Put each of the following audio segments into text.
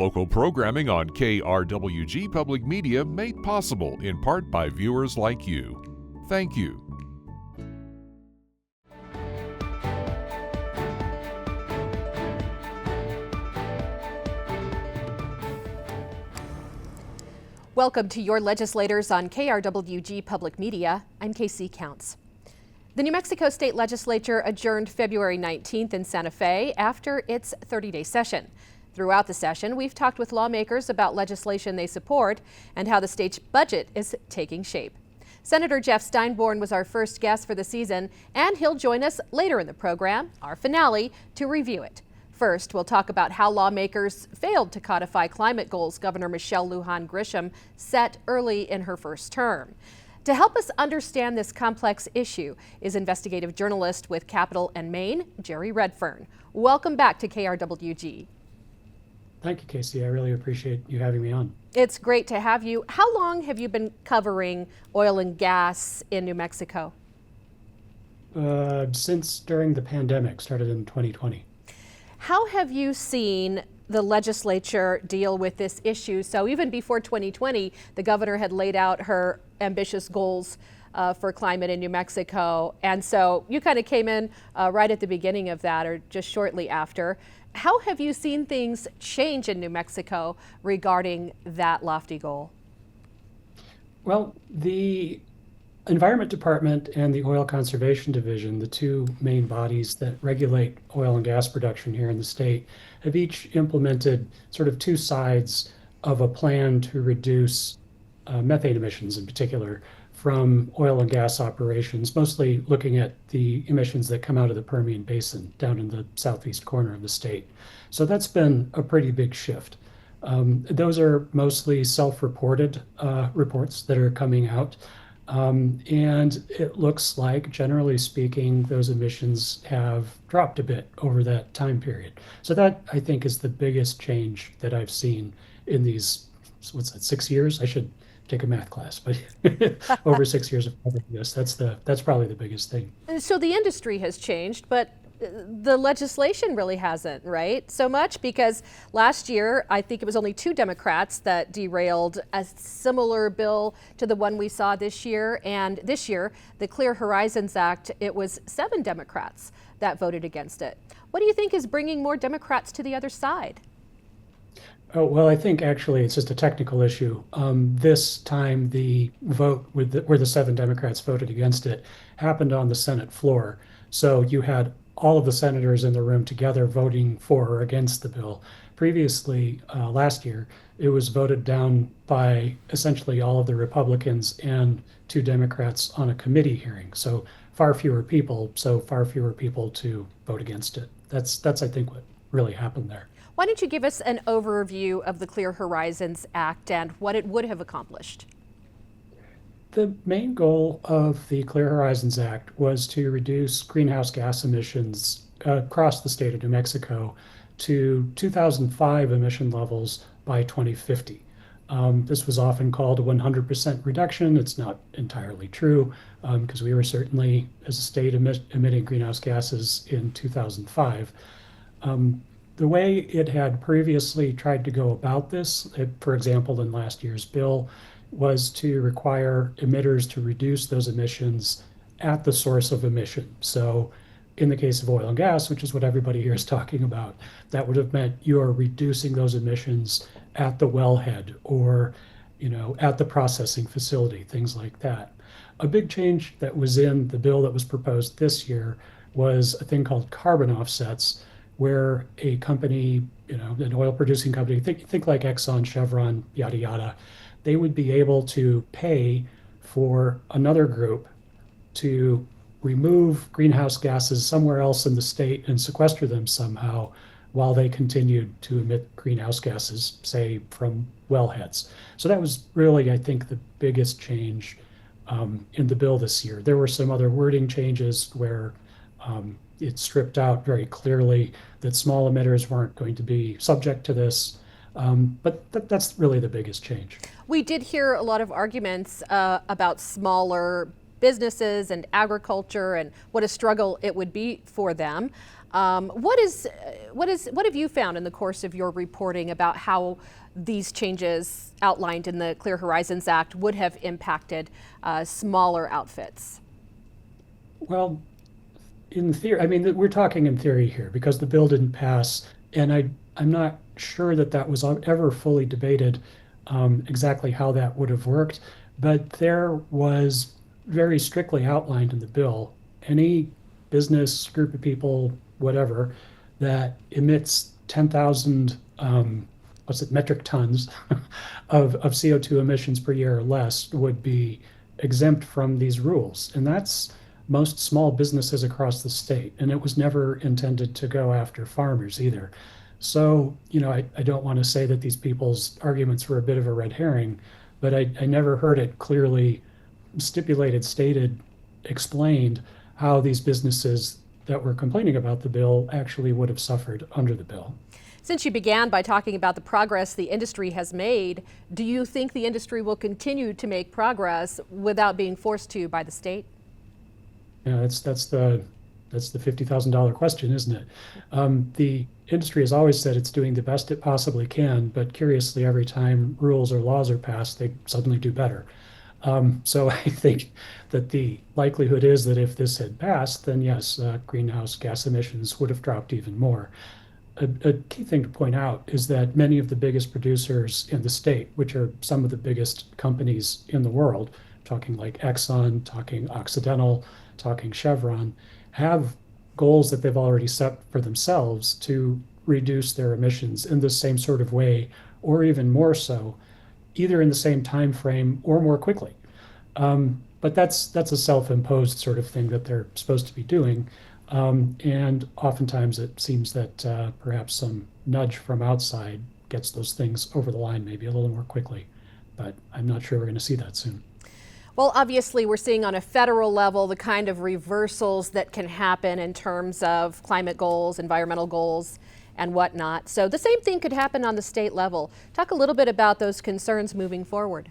Local programming on KRWG Public Media made possible in part by viewers like you. Thank you. Welcome to your Legislators on KRWG Public Media. I'm Casey Counts. The New Mexico State Legislature adjourned February 19th in Santa Fe after its 30-day session. Throughout the session, we've talked with lawmakers about legislation they support and how the state's budget is taking shape. Senator Jeff Steinborn was our first guest for the season, and he'll join us later in the program, our finale, to review it. First, we'll talk about how lawmakers failed to codify climate goals Governor Michelle Lujan Grisham set early in her first term. To help us understand this complex issue is investigative journalist with Capital and Maine, Jerry Redfern. Welcome back to KRWG. Thank you, Casey. I really appreciate you having me on. It's great to have you. How long have you been covering oil and gas in New Mexico? Since during the pandemic, started in 2020. How have you seen the legislature deal with this issue? So even before 2020, the governor had laid out her ambitious goals for climate in New Mexico. And so you kind of came in right at the beginning of that or just shortly after. How have you seen things change in New Mexico regarding that lofty goal? Well, the Environment Department and the Oil Conservation Division, the two main bodies that regulate oil and gas production here in the state, have each implemented sort of two sides of a plan to reduce methane emissions in particular from oil and gas operations, mostly looking at the emissions that come out of the Permian Basin down in the southeast corner of the state. So that's been a pretty big shift. Those are mostly self-reported reports that are coming out. And it looks like, generally speaking, those emissions have dropped a bit over that time period. So that, I think, is the biggest change that I've seen in these, 6 years? I should take a math class, but over 6 years of covering this, that's probably the biggest thing. So the industry has changed, but the legislation really hasn't, right? So much, because last year, I think it was only 2 Democrats that derailed a similar bill to the one we saw this year. And this year, the Clear Horizons Act, it was 7 Democrats that voted against it. What do you think is bringing more Democrats to the other side? Oh, well, I think actually it's just a technical issue. This time, the vote where the 7 Democrats voted against it happened on the Senate floor. So you had all of the senators in the room together voting for or against the bill. Previously, last year, it was voted down by essentially all of the Republicans and 2 Democrats on a committee hearing. So far fewer people to vote against it. That's I think what really happened there. Why don't you give us an overview of the Clear Horizons Act and what it would have accomplished? The main goal of the Clear Horizons Act was to reduce greenhouse gas emissions across the state of New Mexico to 2005 emission levels by 2050. This was often called a 100% reduction. It's not entirely true because we were certainly, as a state, emitting greenhouse gases in 2005. The way it had previously tried to go about this, for example, in last year's bill, was to require emitters to reduce those emissions at the source of emission. So in the case of oil and gas, which is what everybody here is talking about, that would have meant you are reducing those emissions at the wellhead or, at the processing facility, things like that. A big change that was in the bill that was proposed this year was a thing called carbon offsets, where a company, an oil producing company, think like Exxon, Chevron, yada, yada, they would be able to pay for another group to remove greenhouse gases somewhere else in the state and sequester them somehow while they continued to emit greenhouse gases, say, from wellheads. So that was really, I think, the biggest change in the bill this year. There were some other wording changes where it stripped out very clearly that small emitters weren't going to be subject to this. But that's really the biggest change. We did hear a lot of arguments about smaller businesses and agriculture and what a struggle it would be for them. What have you found in the course of your reporting about how these changes outlined in the Clear Horizons Act would have impacted smaller outfits? Well, in theory, I mean, we're talking in theory here because the bill didn't pass, and I'm not sure that that was ever fully debated, exactly how that would have worked. But there was very strictly outlined in the bill any business, group of people, whatever, that emits 10,000 metric tons of CO2 emissions per year or less would be exempt from these rules. And that's most small businesses across the state. And it was never intended to go after farmers either. So, I don't want to say that these people's arguments were a bit of a red herring, but I never heard it clearly stipulated, stated, explained how these businesses that were complaining about the bill actually would have suffered under the bill. Since you began by talking about the progress the industry has made, do you think the industry will continue to make progress without being forced to by the state? Yeah, that's the $50,000 question, isn't it? The industry has always said it's doing the best it possibly can, but curiously, every time rules or laws are passed, they suddenly do better. So I think that the likelihood is that if this had passed, then yes, greenhouse gas emissions would have dropped even more. A key thing to point out is that many of the biggest producers in the state, which are some of the biggest companies in the world, talking like Exxon, talking Occidental, talking Chevron, have goals that they've already set for themselves to reduce their emissions in the same sort of way, or even more so, either in the same time frame or more quickly. But that's a self-imposed sort of thing that they're supposed to be doing. And oftentimes it seems that perhaps some nudge from outside gets those things over the line maybe a little more quickly. But I'm not sure we're going to see that soon. Well, obviously, we're seeing on a federal level the kind of reversals that can happen in terms of climate goals, environmental goals, and whatnot. So the same thing could happen on the state level. Talk a little bit about those concerns moving forward.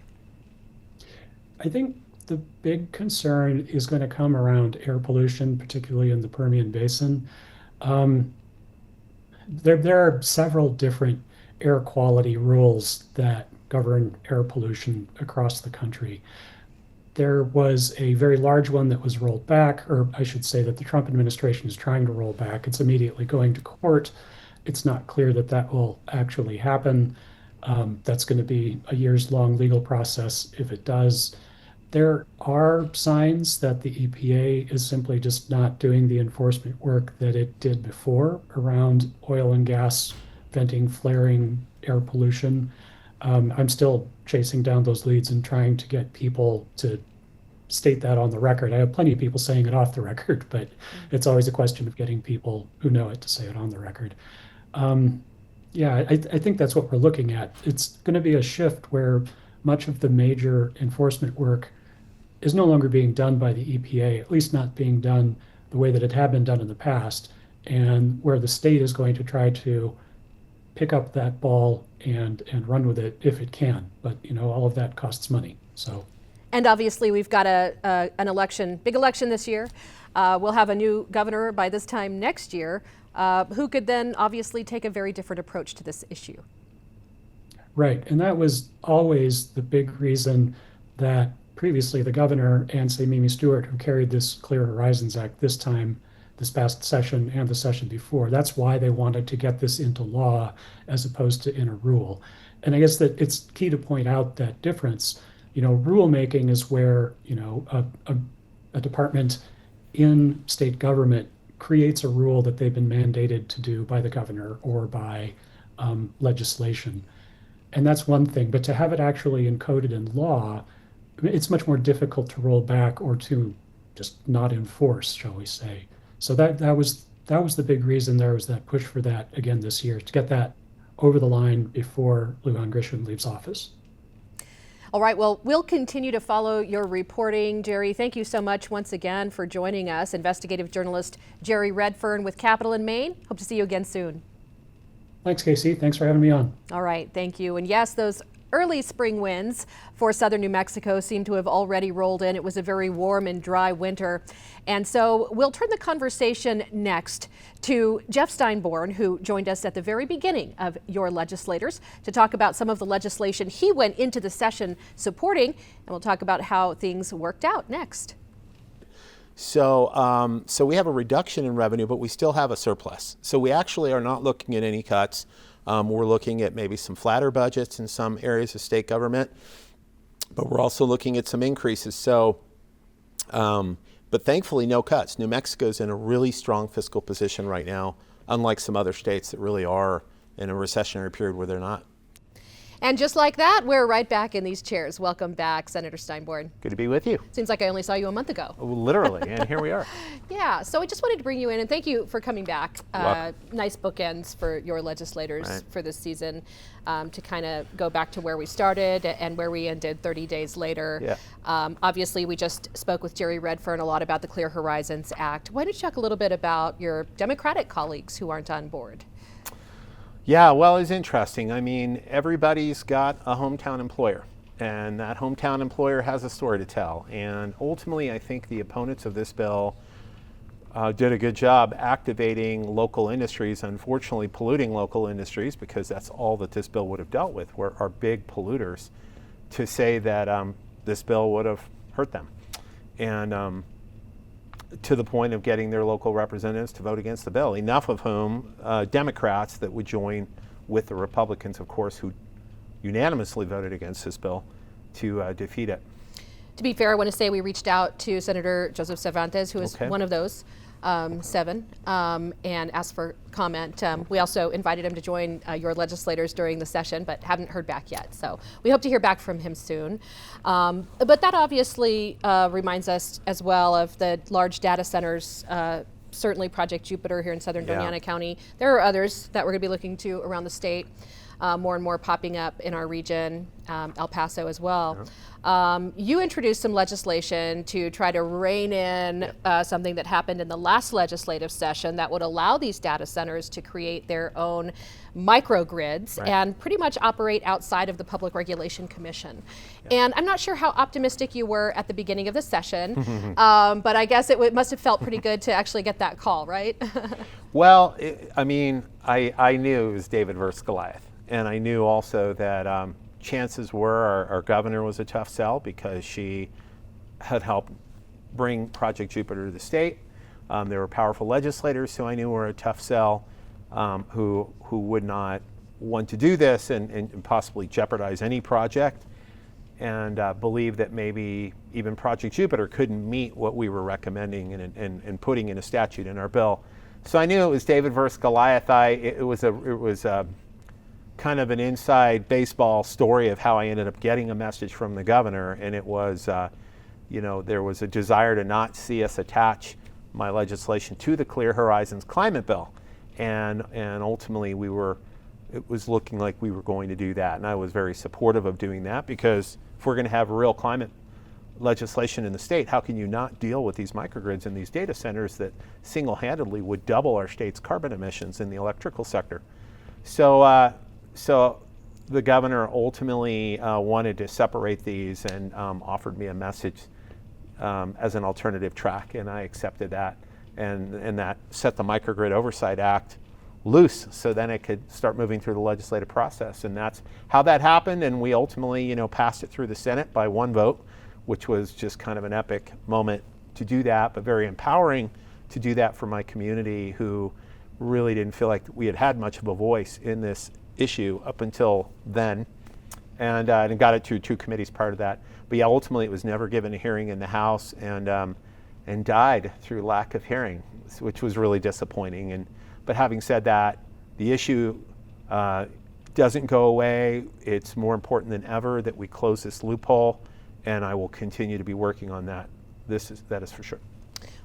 I think the big concern is going to come around air pollution, particularly in the Permian Basin. There are several different air quality rules that govern air pollution across the country. There was a very large one that was rolled back, or I should say that the Trump administration is trying to roll back. It's immediately going to court. It's not clear that that will actually happen. That's going to be a years-long legal process if it does. There are signs that the EPA is simply just not doing the enforcement work that it did before around oil and gas venting, flaring, air pollution. I'm still chasing down those leads and trying to get people to state that on the record. I have plenty of people saying it off the record, but it's always a question of getting people who know it to say it on the record. I think that's what we're looking at. It's going to be a shift where much of the major enforcement work is no longer being done by the EPA, at least not being done the way that it had been done in the past, and where the state is going to try to pick up that ball and run with it if it can. But all of that costs money. So. And obviously, we've got an election, big election this year. We'll have a new governor by this time next year, who could then obviously take a very different approach to this issue. Right, and that was always the big reason that previously the governor and, say, Mimi Stewart, who carried this Clear Horizons Act this past session and the session before, that's why they wanted to get this into law as opposed to in a rule. And I guess that it's key to point out that difference. Rulemaking is where, a department in state government creates a rule that they've been mandated to do by the governor or by legislation. And that's one thing. But to have it actually encoded in law, it's much more difficult to roll back or to just not enforce, shall we say. So that was the big reason there was that push for that again this year, to get that over the line before Lujan Grisham leaves office. All right, well, we'll continue to follow your reporting. Jerry, thank you so much once again for joining us. Investigative journalist Jerry Redfern with Capital in Maine. Hope to see you again soon. Thanks, Casey. Thanks for having me on. All right, thank you. And yes, those early spring winds for southern New Mexico seem to have already rolled in. It was a very warm and dry winter. And so we'll turn the conversation next to Jeff Steinborn, who joined us at the very beginning of Your Legislators to talk about some of the legislation he went into the session supporting. And we'll talk about how things worked out next. So we have a reduction in revenue, but we still have a surplus. So we actually are not looking at any cuts. We're looking at maybe some flatter budgets in some areas of state government, but we're also looking at some increases. So, but thankfully, no cuts. New Mexico's in a really strong fiscal position right now, unlike some other states that really are in a recessionary period where they're not. And just like that, we're right back in these chairs. Welcome back, Senator Steinborn. Good to be with you. Seems like I only saw you a month ago. Literally, and here we are. Yeah, so I just wanted to bring you in, and thank you for coming back. Nice bookends for Your Legislators for this season, to kind of go back to where we started and where we ended 30 days later. Yeah. Obviously, we just spoke with Jerry Redfern a lot about the Clear Horizons Act. Why don't you talk a little bit about your Democratic colleagues who aren't on board? Yeah, well, it's interesting. I mean, everybody's got a hometown employer, and that hometown employer has a story to tell. And ultimately, I think the opponents of this bill did a good job activating local industries, unfortunately polluting local industries, because that's all that this bill would have dealt with, are big polluters, to say that this bill would have hurt them. And to the point of getting their local representatives to vote against the bill, enough of whom Democrats that would join with the Republicans, of course, who unanimously voted against this bill to defeat it. To be fair, I want to say we reached out to Senator Joseph Cervantes, who is one of those 7, and asked for comment. We also invited him to join Your Legislators during the session, but haven't heard back yet. So we hope to hear back from him soon. But that obviously reminds us as well of the large data centers, certainly Project Jupiter here in southern Doñana County. There are others that we're going to be looking to around the state. More and more popping up in our region, El Paso as well. You introduced some legislation to try to rein in something that happened in the last legislative session that would allow these data centers to create their own microgrids and pretty much operate outside of the Public Regulation Commission. And I'm not sure how optimistic you were at the beginning of the session, but I guess it must have felt pretty good to actually get that call, right? Well, I mean, I knew it was David versus Goliath. And I knew also that chances were our governor was a tough sell because she had helped bring Project Jupiter to the state. There were powerful legislators who I knew were a tough sell, who would not want to do this and possibly jeopardize any project, and believe that maybe even Project Jupiter couldn't meet what we were recommending and putting in a statute in our bill. So I knew it was David versus Goliath. It was kind of an inside baseball story of how I ended up getting a message from the governor, and it was, there was a desire to not see us attach my legislation to the Clear Horizons climate bill, and ultimately it was looking like we were going to do that, and I was very supportive of doing that, because if we're going to have real climate legislation in the state, how can you not deal with these microgrids and these data centers that single-handedly would double our state's carbon emissions in the electrical sector? So the governor ultimately wanted to separate these and offered me a message as an alternative track, and I accepted that, and that set the Microgrid Oversight Act loose, so then it could start moving through the legislative process, and that's how that happened. And we ultimately, passed it through the Senate by 1 vote, which was just kind of an epic moment to do that, but very empowering to do that for my community, who really didn't feel like we had much of a voice in this issue up until then, and got it through 2 committees prior to that. But yeah, ultimately it was never given a hearing in the House, and died through lack of hearing, which was really disappointing. But having said that, the issue doesn't go away. It's more important than ever that we close this loophole, and I will continue to be working on that. That is for sure.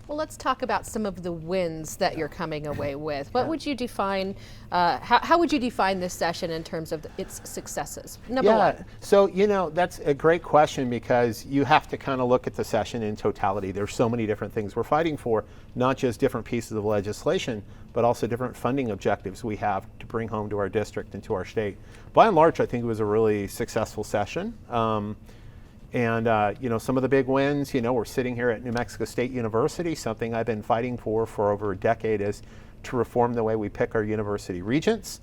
Well, let's talk about some of the wins that you're coming away with. What would you define, how would you define this session in terms of its successes? Number one. So, that's a great question, because you have to kind of look at the session in totality. There's so many different things we're fighting for, not just different pieces of legislation, but also different funding objectives we have to bring home to our district and to our state. By and large, I think it was a really successful session. And some of the big wins, we're sitting here at New Mexico State University. Something I've been fighting for over a decade is to reform the way we pick our university regents.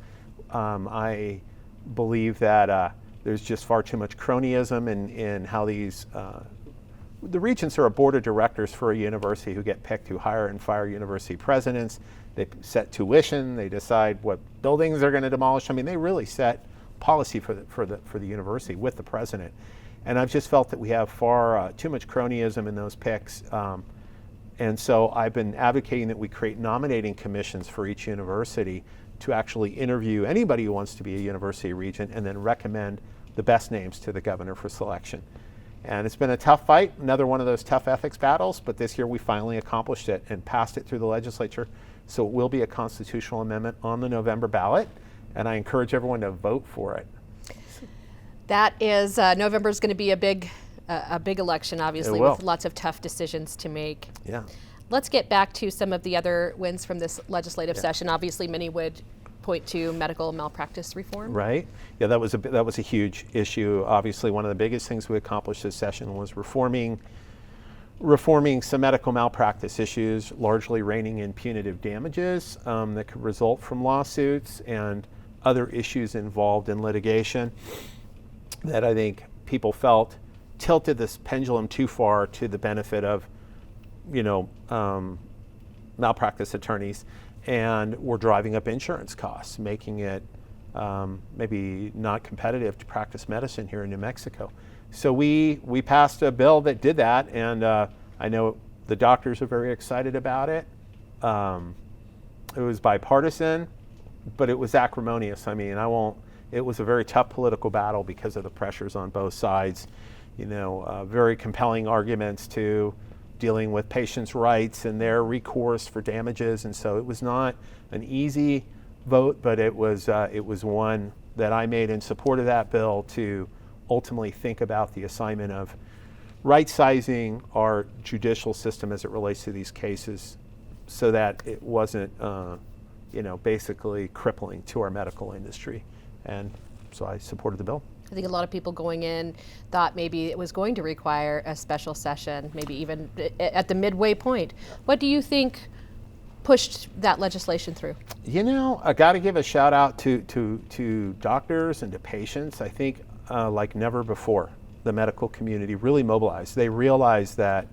I believe that there's just far too much cronyism in how these, the regents are a board of directors for a university who get picked, who hire and fire university presidents. They set tuition, they decide what buildings they're going to demolish. I mean, they really set policy for the university with the president. And I've just felt that we have far too much cronyism in those picks. And so I've been advocating that we create nominating commissions for each university to actually interview anybody who wants to be a university regent and then recommend the best names to the governor for selection. And it's been a tough fight, another one of those tough ethics battles, but this year we finally accomplished it and passed it through the legislature. So it will be a constitutional amendment on the November ballot, and I encourage everyone to vote for it. That is, November is going to be a big election, obviously, with lots of tough decisions to make. Yeah. Let's get back to some of the other wins from this legislative session. Obviously, many would point to medical malpractice reform. Right. Yeah, that was a huge issue. Obviously, one of the biggest things we accomplished this session was reforming some medical malpractice issues, largely reining in punitive damages that could result from lawsuits and other issues involved in litigation that I think people felt tilted this pendulum too far to the benefit of, malpractice attorneys, and were driving up insurance costs, making it maybe not competitive to practice medicine here in New Mexico. So we passed a bill that did that, and I know the doctors are very excited about it. It was bipartisan, but it was acrimonious. I mean, it was a very tough political battle because of the pressures on both sides. Very compelling arguments to dealing with patients' rights and their recourse for damages, and so it was not an easy vote, but it was one that I made in support of that bill to ultimately think about the assignment of right-sizing our judicial system as it relates to these cases, so that it wasn't, basically crippling to our medical industry, and so I supported the bill. I think a lot of people going in thought maybe it was going to require a special session, maybe even at the midway point. What do you think pushed that legislation through? I got to give a shout out to doctors and to patients. I think like never before, the medical community really mobilized. They realized that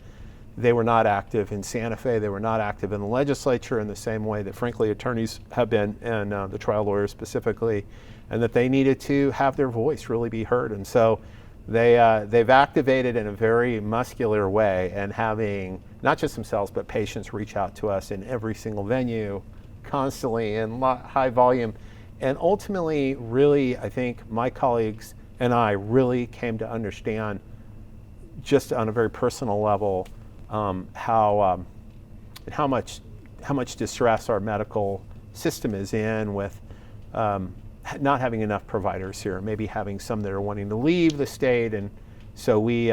they were not active in Santa Fe. They were not active in the legislature in the same way that, frankly, attorneys have been, and the trial lawyers specifically, and that they needed to have their voice really be heard. And so they've activated in a very muscular way, and having not just themselves but patients reach out to us in every single venue, constantly in high volume. And ultimately, really, I think my colleagues and I really came to understand, just on a very personal level, how much distress our medical system is in with not having enough providers here, maybe having some that are wanting to leave the state, and so we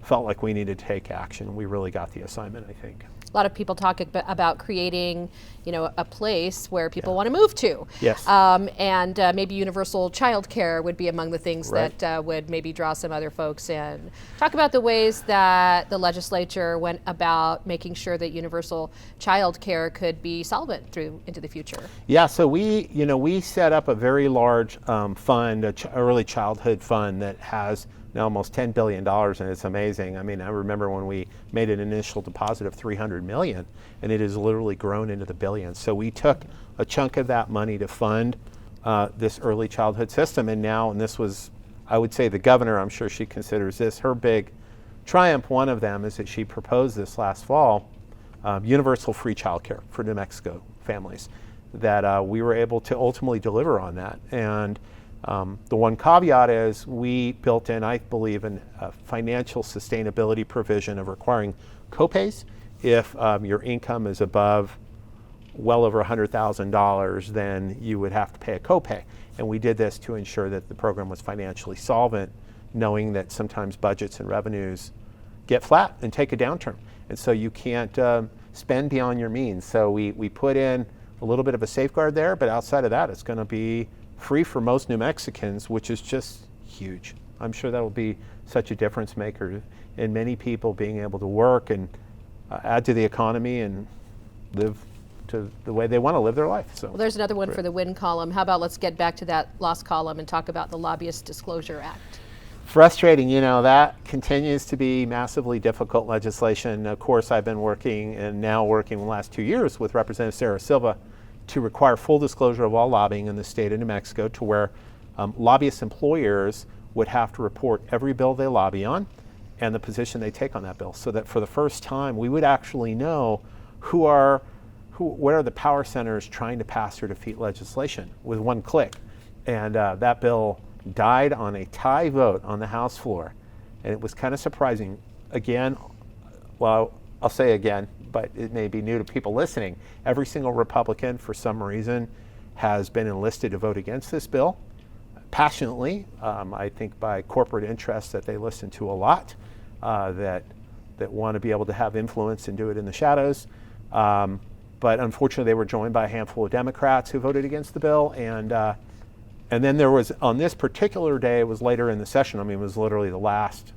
felt like we needed to take action. We really got the assignment, I think. A lot of people talk about creating, a place where people want to move to. Yes. And maybe universal child care would be among the things that would maybe draw some other folks in. Talk about the ways that the legislature went about making sure that universal child care could be solvent through into the future. Yeah, so we set up a very large fund, an early childhood fund that has now almost $10 billion, and it's amazing. I mean, I remember when we made an initial deposit of $300 million, and it has literally grown into the billions. So we took a chunk of that money to fund this early childhood system, and this was, I would say, the governor, I'm sure she considers this her big triumph. One of them is that she proposed this last fall, universal free child care for New Mexico families, that we were able to ultimately deliver on that. And the one caveat is we built in, I believe, a financial sustainability provision of requiring copays. If your income is above well over $100,000, then you would have to pay a copay. And we did this to ensure that the program was financially solvent, knowing that sometimes budgets and revenues get flat and take a downturn. And so you can't spend beyond your means. So we put in a little bit of a safeguard there, but outside of that, it's going to be free for most New Mexicans, which is just huge. I'm sure that will be such a difference maker in many people being able to work and add to the economy and live to the way they want to live their life. So Well, there's another one for the win column. How about let's get back to that lost column and talk about the Lobbyist Disclosure Act. frustrating, that continues to be massively difficult legislation. Of course, I've been working and now working the last 2 years with Representative Sarah Silva to require full disclosure of all lobbying in the state of New Mexico, to where lobbyist employers would have to report every bill they lobby on and the position they take on that bill, so that for the first time we would actually know what are the power centers trying to pass or defeat legislation with one click. And that bill died on a tie vote on the House floor. And it was kind of surprising. Again, well, I'll say again, but it may be new to people listening. Every single Republican, for some reason, has been enlisted to vote against this bill passionately. I think by corporate interests that they listen to a lot, that want to be able to have influence and do it in the shadows. But unfortunately, they were joined by a handful of Democrats who voted against the bill. And then there was, on this particular day, it was later in the session, it was literally the last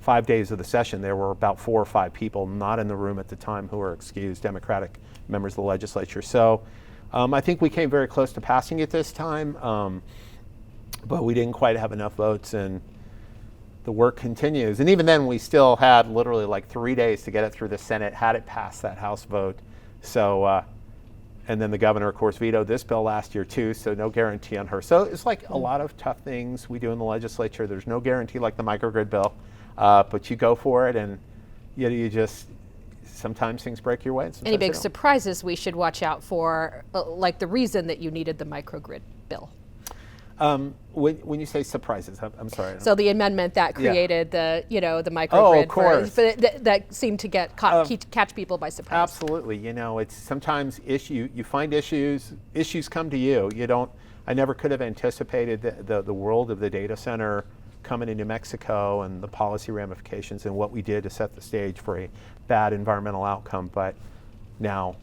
5 days of the session, there were about 4 or 5 people not in the room at the time who were excused, Democratic members of the legislature. So I think we came very close to passing it this time, but we didn't quite have enough votes, and the work continues. And even then, we still had literally like 3 days to get it through the Senate, had it passed that House vote. So, and then the governor, of course, vetoed this bill last year too, so no guarantee on her. So it's like a lot of tough things we do in the legislature. There's no guarantee like the microgrid bill, but you go for it, and you just, sometimes things break your way. Any big surprises we should watch out for, like the reason that you needed the microgrid bill? When you say surprises, I'm sorry. So the amendment that created the microgrid. Oh, of course. That seemed to catch people by surprise. Absolutely. It's sometimes you find issues come to you. I never could have anticipated the world of the data center coming to New Mexico and the policy ramifications and what we did to set the stage for a bad environmental outcome. But now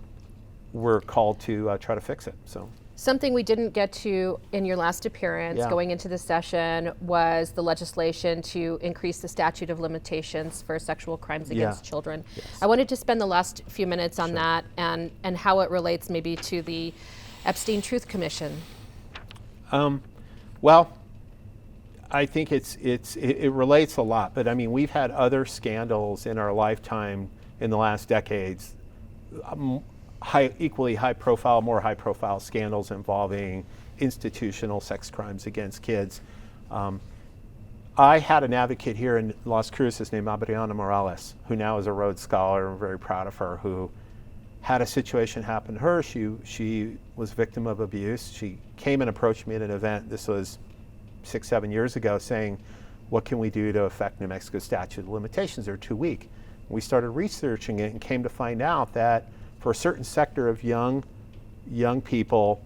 we're called to try to fix it. So. Something we didn't get to in your last appearance going into the session was the legislation to increase the statute of limitations for sexual crimes against children. Yes. I wanted to spend the last few minutes on that and how it relates maybe to the Epstein Truth Commission. Well, I think it relates a lot, but we've had other scandals in our lifetime in the last decades. Equally high profile, more high profile scandals involving institutional sex crimes against kids. I had an advocate here in Las Cruces named Adriana Morales, who now is a Rhodes Scholar. I'm very proud of her, who had a situation happen to her. She was a victim of abuse. She came and approached me at an event, this was 6-7 years ago, saying, what can we do to affect New Mexico's statute of limitations? They're too weak. We started researching it and came to find out that for a certain sector of young people,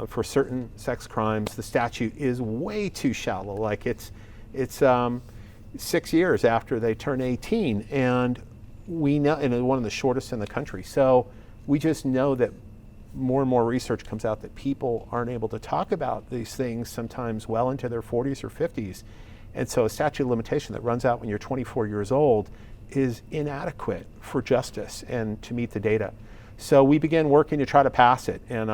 for certain sex crimes, the statute is way too shallow. Like it's 6 years after they turn 18, and we know, and it's one of the shortest in the country. So we just know that more and more research comes out that people aren't able to talk about these things sometimes well into their 40s or 50s. And so a statute of limitation that runs out when you're 24 years old is inadequate for justice and to meet the data. So we began working to try to pass it, and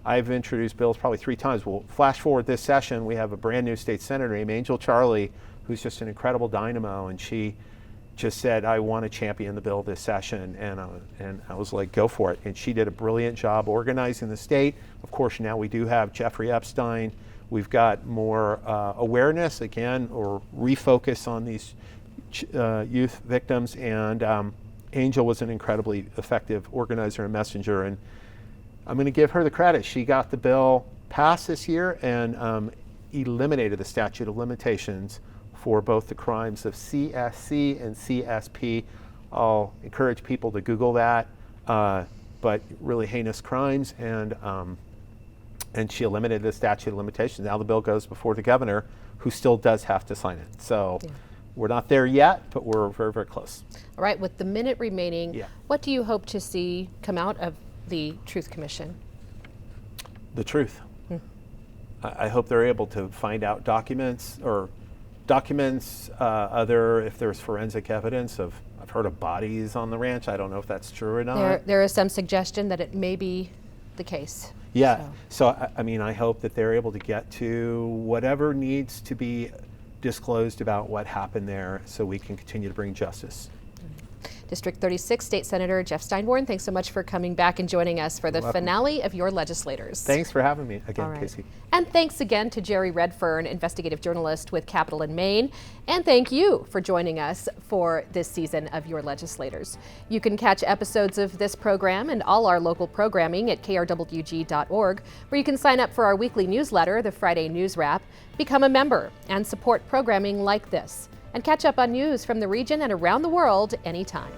I've introduced bills probably 3 times. We'll flash forward this session. We have a brand new state senator named Angel Charlie, who's just an incredible dynamo, and she just said, I want to champion the bill this session, and I was like, go for it. And she did a brilliant job organizing the state. Of course, now we do have Jeffrey Epstein. We've got more awareness, again, or refocus on these youth victims, and Angel was an incredibly effective organizer and messenger, and I'm going to give her the credit. She got the bill passed this year and eliminated the statute of limitations for both the crimes of CSC and CSP. I'll encourage people to Google that, but really heinous crimes, and she eliminated the statute of limitations. Now the bill goes before the governor, who still does have to sign it. So. Yeah. We're not there yet, but we're very, very close. All right, with the minute remaining, what do you hope to see come out of the Truth Commission? the truth. I hope they're able to find out documents, other, if there's forensic evidence of, I've heard of bodies on the ranch. I don't know if that's true or not. There is some suggestion that it may be the case. Yeah, so I mean, I hope that they're able to get to whatever needs to be disclosed about what happened there so we can continue to bring justice. District 36 State Senator Jeff Steinborn, thanks so much for coming back and joining us for the finale of Your Legislators. Thanks for having me again, Casey. And thanks again to Jerry Redfern, investigative journalist with Capital in Maine. And thank you for joining us for this season of Your Legislators. You can catch episodes of this program and all our local programming at krwg.org, where you can sign up for our weekly newsletter, the Friday News Wrap, become a member, and support programming like this, and catch up on news from the region and around the world anytime.